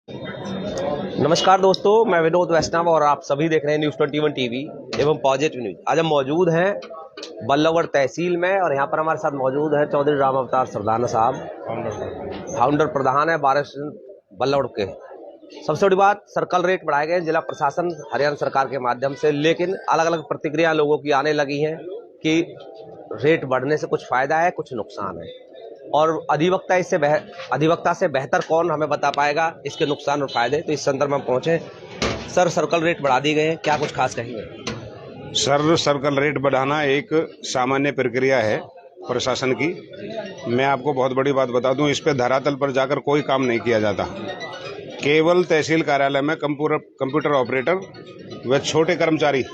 नमस्कार दोस्तों, मैं विनोद वैष्णव और आप सभी देख रहे हैं न्यूज़ 21 टीवी एवं पॉजिटिव न्यूज। आज हम मौजूद हैं बल्लभगढ़ तहसील में और यहाँ पर हमारे साथ मौजूद है चौधरी राम अवतार सरदाना साहब, फाउंडर प्रधान है 12 बल्लभगढ़ के। सबसे बड़ी बात, सर्कल रेट बढ़ाए गए जिला प्रशासन हरियाणा सरकार के माध्यम से, लेकिन अलग अलग प्रतिक्रिया लोगों की आने लगी हैं कि रेट बढ़ने से कुछ फायदा है, कुछ नुकसान है, और अधिवक्ता से बेहतर कौन हमें बता पाएगा इसके नुकसान और फायदे। तो इस संदर्भ में हम पहुंचे। सर, सर्कल रेट बढ़ा दिए गए हैं, क्या कुछ खास कहेंगे? सर, सर्कल रेट बढ़ाना एक सामान्य प्रक्रिया है प्रशासन की। मैं आपको बहुत बड़ी बात बता दूं, इस पे धरातल पर जाकर कोई काम नहीं किया जाता। केवल तहसील कार्यालय में कंप्यूटर ऑपरेटर व छोटे कर्मचारी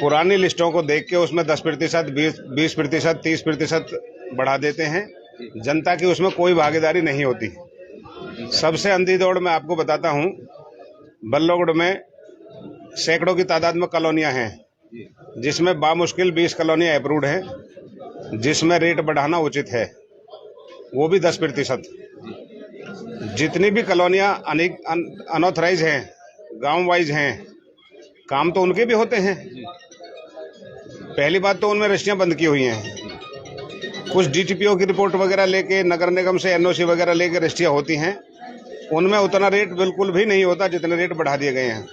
पुरानी लिस्टों को देख के उसमें 10%, 20%, 30% बढ़ा देते हैं। जनता की उसमें कोई भागीदारी नहीं होती। सबसे अंधी दौड़ मैं आपको बताता हूं, बल्लभगढ़ में सैकड़ों की तादाद में कॉलोनियां हैं, जिसमें बामुश्किल 20 कॉलोनियां अप्रूव्ड हैं, जिसमें रेट बढ़ाना उचित है, वो भी 10%। जितनी भी कॉलोनियां अनऑथराइज हैं, गांव वाइज हैं, काम तो उनके भी होते हैं। पहली बात तो उनमें रजिस्ट्रियां बंद की हुई हैं। कुछ डीटीपीओ की रिपोर्ट वगैरह लेके, नगर निगम से एनओसी वगैरह लेके रजिस्ट्रियां होती हैं, उनमें उतना रेट बिल्कुल भी नहीं होता जितने रेट बढ़ा दिए गए हैं।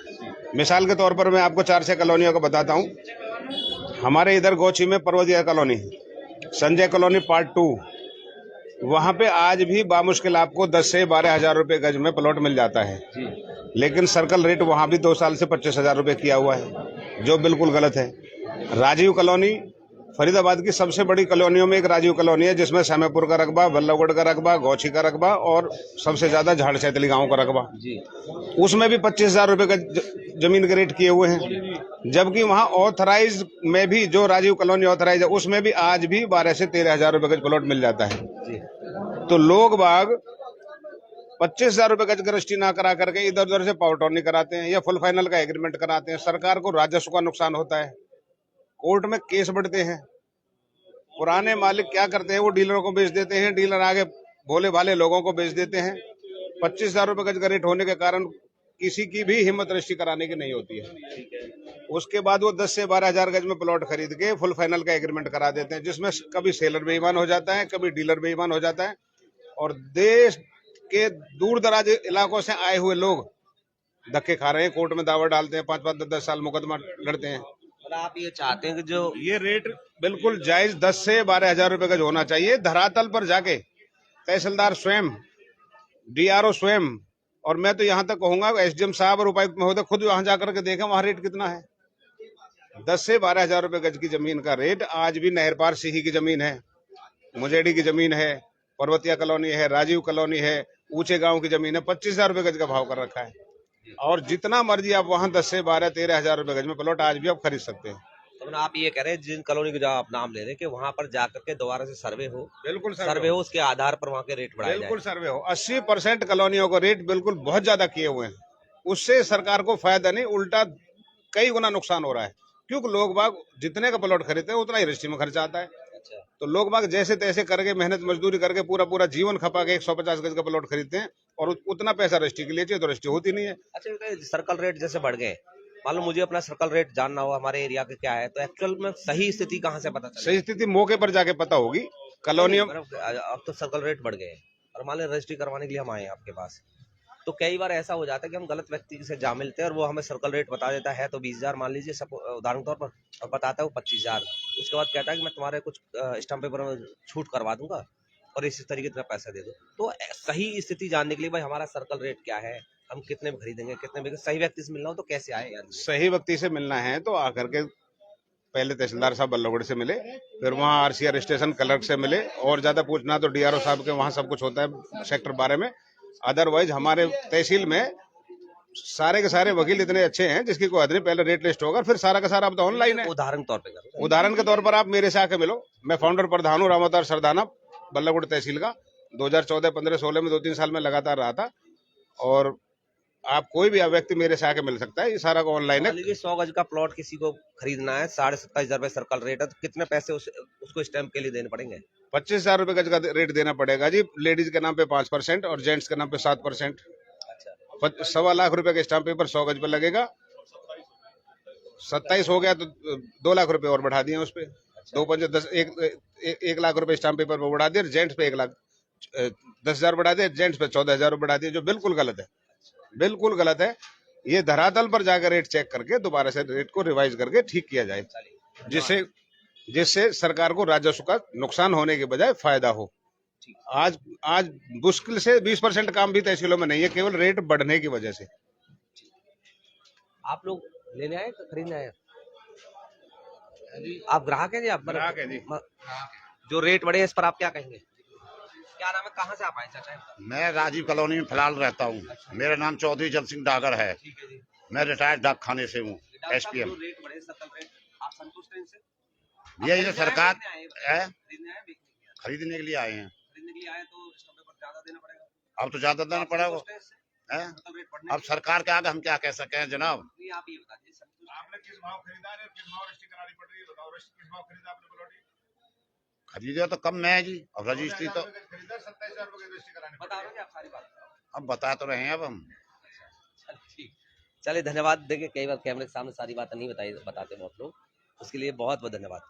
मिसाल के तौर पर मैं आपको 4-6 कॉलोनियों को बताता हूं। हमारे इधर गोची में पर्वतीय कॉलोनी, संजय कॉलोनी पार्ट 2, वहां पे आज भी बामुश्किल आपको 10 से 12 हजार रुपये गज में प्लॉट मिल जाता है। लेकिन सर्कल रेट वहां भी 2 साल से 25 हजार रुपये किया हुआ है, जो बिल्कुल गलत है। राजीव कॉलोनी फरीदाबाद की सबसे बड़ी कॉलोनियों में एक राजीव कॉलोनी है, जिसमें श्यामपुर का रकबा, बल्लभगढ़ का रकबा, गौची का रकबा और सबसे ज्यादा झाड़ सैतली गांव का रकबा। उसमें भी 25 हजार रुपये का जमीन के रेट किए हुए हैं। जबकि वहां ऑथराइज में भी, जो राजीव कॉलोनी ऑथराइज है, उसमें भी आज भी 12 से 13 हजार रुपये का प्लॉट मिल जाता है। तो लोग बाग 25 हजार रुपये गज रजिस्ट्री ना करा करके इधर उधर से पावरटोनी कराते हैं या फुल फाइनल का एग्रीमेंट कराते हैं। सरकार को राजस्व का नुकसान होता है, कोर्ट में केस बढ़ते हैं। पुराने मालिक क्या करते हैं, वो डीलरों को बेच देते हैं, डीलर आगे भोले भाले लोगों को बेच देते हैं। 25 हजार रुपये गज का रेट होने के कारण किसी की भी हिम्मत रजिस्ट्री कराने की नहीं होती है। उसके बाद वो 10 से 12 हजार गज में प्लॉट खरीद के फुल फाइनल का एग्रीमेंट करा देते हैं, जिसमें कभी सेलर बेईमान हो जाता है, कभी डीलर बेईमान हो जाता है। और देश के दूर दराज इलाकों से आए हुए लोग धक्के खा रहे हैं, कोर्ट में दावा डालते हैं, 5-5, 10-10 साल मुकदमा लड़ते हैं। आप ये चाहते हैं कि जो ये रेट बिल्कुल जायज 10 से 12 हजार रुपए का होना चाहिए। धरातल पर जाके तहसीलदार स्वयं, डीआरओ स्वयं, और मैं तो यहाँ तक कहूंगा एसडीएम साहब और उपायुक्त महोदय खुद वहां जाकर के देखें वहां रेट कितना है। 10 से 12 हजार रुपए गज की जमीन का रेट आज भी नहर पार सिही की जमीन है, मुजेड़ी की जमीन है, पर्वतिया कॉलोनी है, राजीव कॉलोनी है, ऊंचे गांव की जमीन है, 25 हजार रुपए गज का भाव कर रखा है। और जितना मर्जी आप वहां 10 से 12-13 हजार रुपए गज में प्लॉट आज भी आप खरीद सकते हैं। तो आप ये कह रहे हैं जिन कॉलोनी के जो आप नाम ले रहे हैं कि वहां पर जाकर के दोबारा से सर्वे हो, बिल्कुल सर्वे हो, उसके आधार पर वहां के रेट बढ़ाए जाए। बिल्कुल सर्वे हो। 80% कॉलोनियों को रेट बिल्कुल बहुत ज्यादा किए हुए हैं। उससे सरकार को फायदा नहीं, उल्टा कई गुना नुकसान हो रहा है, क्योंकि लोग बाग जितने का प्लॉट खरीदते हैं उतना ही रजिस्ट्री में खर्चा आता है। तो लोग बाग जैसे तैसे करके मेहनत मजदूरी करके पूरा जीवन खपा के 150 गज का प्लॉट खरीदते हैं, और उतना पैसा रजिस्ट्री के लिए चाहिए तो रजिस्ट्री होती नहीं है। अच्छा, सर्कल रेट जैसे बढ़ गए, मान लो मुझे अपना सर्कल रेट जानना हो हमारे एरिया के क्या है, तो एक्चुअल में सही स्थिति कहाँ से पता चले? सही स्थिति मौके पर जाके पता होगी। कॉलोनियों अब तो सर्कल रेट बढ़ गए और मान लो रजिस्ट्री करवाने के लिए हम आए हैं आपके पास, तो कई बार ऐसा हो जाता है कि हम गलत व्यक्ति से जा मिलते हैं और वो हमें सर्कल रेट बता देता है तो 20 हजार मान लीजिए, सब उदाहरण तौर पर, और बताता है वो 25 हजार। उसके बाद कहता है कि मैं तुम्हारे कुछ स्टाम्प पेपर में छूट करवा दूंगा और इसी तरीके से पैसा दे दो। तो सही स्थिति जानने के लिए भाई हमारा सर्कल रेट क्या है, हम कितने में खरीदेंगे, कितने में, सही व्यक्ति से मिलना हो तो कैसे आए यार? सही व्यक्ति से मिलना है तो आकर के पहले तहसीलदार साहब बल्लभगढ़ से मिले, फिर वहाँ आरसीआर रजिस्ट्रेशन क्लर्क से मिले, और ज्यादा पूछना तो डीआरओ साहब के वहाँ सब कुछ होता है सेक्टर 12 में। अदरवाइज हमारे तहसील में सारे के सारे वकील इतने अच्छे हैं जिसकी कोई हद नहीं। पहले रेट लिस्ट होगा, फिर सारा का सारा अब तो ऑनलाइन है। उदाहरण के तौर पर आप मेरे से आके मिलो। मैं फाउंडर प्रधान हूँ, राम अवतार सरदाना, बल्लभगढ़ तहसील का। 2014, 15, 16 में 2-3 साल में लगातार रहा था, और आप कोई भी व्यक्ति मेरे से आके मिल सकता है। ये सारा ऑनलाइन है। 100 गज का प्लॉट किसी को खरीदना है, 27.5 हजार सर्कल रेट है, तो कितने पैसे उसको स्टैंप के लिए देने पड़ेंगे? 25,000 रुपए गज का रेट देना पड़ेगा जी। लेडीज के नाम पे 5% और जेंट्स के नाम पे 7%। अच्छा 1.25 लाख रुपए का स्टाम्प पेपर 100 गज पर लगेगा। 27 हो गया तो 2 लाख रुपए और बढ़ा दिए उस पे। 2 5 10 1 लाख रुपए स्टाम्प पेपर पर बढ़ा दिए। जेंट्स पे 1,10,000 बढ़ा दिए, जेंट्स पे 14,000 बढ़ा दिए, जो बिल्कुल गलत है, बिल्कुल गलत है। ये धरातल पर जाकर रेट चेक करके दोबारा से रेट को रिवाइज करके ठीक किया जाए, जिससे जिससे सरकार को राजस्व का नुकसान होने के बजाय फायदा हो। आज आज मुश्किल से 20% काम भी तहसीलों में नहीं है, केवल रेट बढ़ने की वजह से। आप लोग लेने आए कि खरीदने आए? आप ग्राहक हैं जी? आप ग्राहक है जी। जो रेट बढ़े इस पर आप क्या कहेंगे? क्या नाम है, कहाँ से आप आए चाचा? मैं राजीव कॉलोनी में फिलहाल रहता हूँ। मेरा नाम चौधरी जल सिंह डागर है। ठीक है जी। मैं रिटायर्ड डाक खाने से हूँ, डॉक्टर साहब, SPM। जो रेट बढ़े सत्तर रेट, आप संतुष्ट हैं इनसे? यही तो सरकार है, खरीदने आए, बेचने के लिए आए? खरीदने के लिए आए हैं। खरीदने के लिए आए तो स्टॉक पेपर ज्यादा देना पड़ेगा। अब तो ज्यादा देना आप पड़ेगा संतुष्ट हैं इससे? है। मतलब रेट बढ़ने अब सरकार के आगे हम क्या कह सके हैं जनाब। नहीं, आप ये बताइए संतुष्ट हैं? आपने किस भाव खरीदा है, किस भाव रजिस्ट्री करानी पड़ रही है, बताओ। रजिस्ट्री किस भाव खरीदा आपने प्लॉट? खरीदे तो कम में है जी, अब रजिस्ट्री तो खरीदा 27,000 रुपए की रजिस्ट्री करानी बता रहे हैं आप सारी बात। अब बता तो रहे हैं अब हम। ठीक, चलिए धन्यवाद। देखिए कई बार कैमरे के सामने सारी बात नहीं बताते बहुत लोग, उसके लिए बहुत बहुत धन्यवाद।